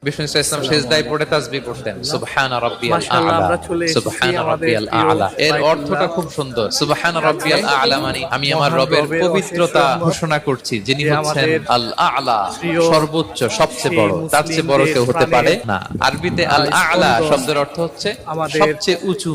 বিষ্ণু ইসলাম সেজদায় পড়ে তাসবিহ পড়তেন, সুবহানা রাব্বিয়াল মাশাআল্লাহ, আ'লা, আমরা চলে এসেছি সুবহানা আমাদের রাব্বিয়াল প্রিয় আ'লা। এর বাইতুল্লাহ অর্থটা খুব সুন্দর। সুবহানা রাব্বিয়াল আ'লা মানে আমি আমার মহান রবের রবের পবিত্রতা অশেষ রহমত ঘোষণা করছি, যিনি যে হচ্ছেন আমাদের আল আ'লা, প্রিয় সর্বোচ্চ, সবচেয়ে সেই বড়। তার চেয়ে বড় কেউ হতে পারে না। আরবিতে আল আ'লা স্পন্দন শব্দের অর্থ হচ্ছে আমাদের সবচেয়ে উঁচু,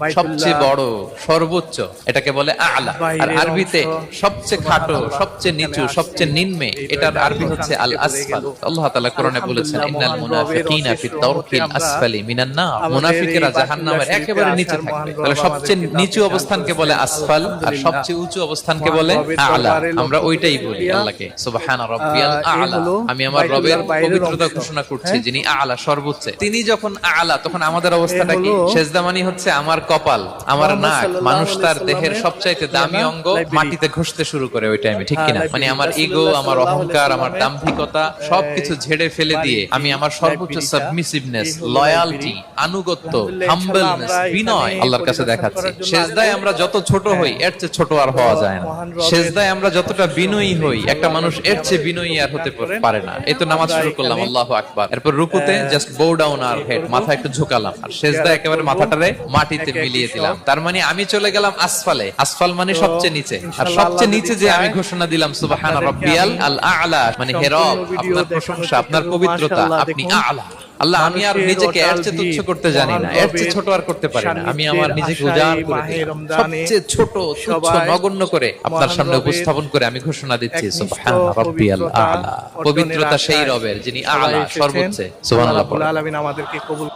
বাইতুল্লাহ সবচেয়ে বড়, সর্বোচ্চ, এটাকে বলে আ'লা। আর বাইরের আরবিতে অংশ, সবচেয়ে খাটো, সবচেয়ে নিচু, এখানে সবচেয়ে আসছে। নিম্নে, এই এটার রয়েদার আরবি হচ্ছে আল এখান থেকে আসফাল। বলে গেল। আল্লাহ তাআলা কোরআনে বলেছেন, আলহামদুলিল্লাহ, ইন্নাল মহান মুনাফিকিনা রবের ফিত অশেষ তারকিল রহমতে আমরা আসফালি মিনান নার। আমাদের মুনাফিকেরা এই জাহান্নামের বাইতুল্লাহ একেবারে শরীফে নিচে আসার থাকবে। মহান তাহলে রব সবচেয়ে আমাদেরকে নিচু দান অবস্থানকে বলে করেছেন। আসফাল, আর আলহামদুলিল্লাহ। সবচেয়ে উঁচু অবস্থানকে মহান বলে রবের আ'লা। দরবারে আমরা লক্ষ ওইটাই কোটি বলি শুকরিয়া। আল্লাহকে, সুবহানা রাব্বিয়াল এই আ'লা। হলো আমি আমার রবের বাইতুল্লাহর বাইরের পবিত্রতা অংশ। ঘোষণা করছি, হ্যাঁ? যিনি আ'লা, সর্বোচ্চ। তিনি যখন আ'লা, তখন আমাদের অবস্থাটা কি? হলো সেজদা মানে হচ্ছে আমার কপাল, আমার মুহাম্মদ নাক। সাল্লাল্লাহু মানুষ তার আলাইহি দেহের সাল্লামের সবচাইতে দামি অঙ্গ লাইব্রেরি। মাটিতে ঘষতে শুরু করে ওই টাইমে, ঠিক কিনা? মানে আমার ইগো, আমার অহংকার, আমার দাম্ভিকতা সবকিছু ঝেড়ে ফেলে দিয়ে আমি আমার সর্বোচ্চ সাবমিসিভনেস, লয়ালটি, আনুগত্য, হাম্বলনেস, বিনয় আল্লাহর কাছে দেখাচ্ছি। সেজদায় আমরা যত ছোট হই, এর চেয়ে ছোট আর হওয়া যায় না। সেজদায় আমরা যতটা বিনয়ী হই, একটা মানুষ এর চেয়ে বিনয়ী আর হতে পারে না। এই তো নামাজ শুরু করলাম, আল্লাহু আকবার। এরপর রুকুতে জাস্ট বো ডাউন আর হেড, মাথা একটু ঝুঁকালাম, আর সেজদায় একেবারে মাথাটারে মাটিতে মিলিয়ে দিলাম। তার মানে আমি চলে গেলাম আসফালে। আসফাল মানে সবচেয়ে নিচে, আর সবচেয়ে নিচে যে আমি ঘোষণা দিলাম সুবহানা রাব্বিয়াল আল আ'লা, মানে হে রব, আপনার প্রশংসা, আপনার পবিত্রতা, আপনি আ'লা। আল্লাহ, আমি আর নিজেকে এর চেয়ে তুচ্ছ করতে জানি না, এর চেয়ে ছোট আর করতে পারি না। আমি আমার নিজেকে উজাড় করে দিলাম, সবচেয়ে ছোট, তুচ্ছ, নগণ্য করে আপনার সামনে উপস্থাপন করে আমি ঘোষণা দিচ্ছি সুবহানা রাব্বিয়াল আ'লা। পবিত্রতা সেই রবের, যিনি আ'লা, সর্বোচ্চ। সুবহানাল্লাহ। আল্লাহ আমাদেরকে কবুল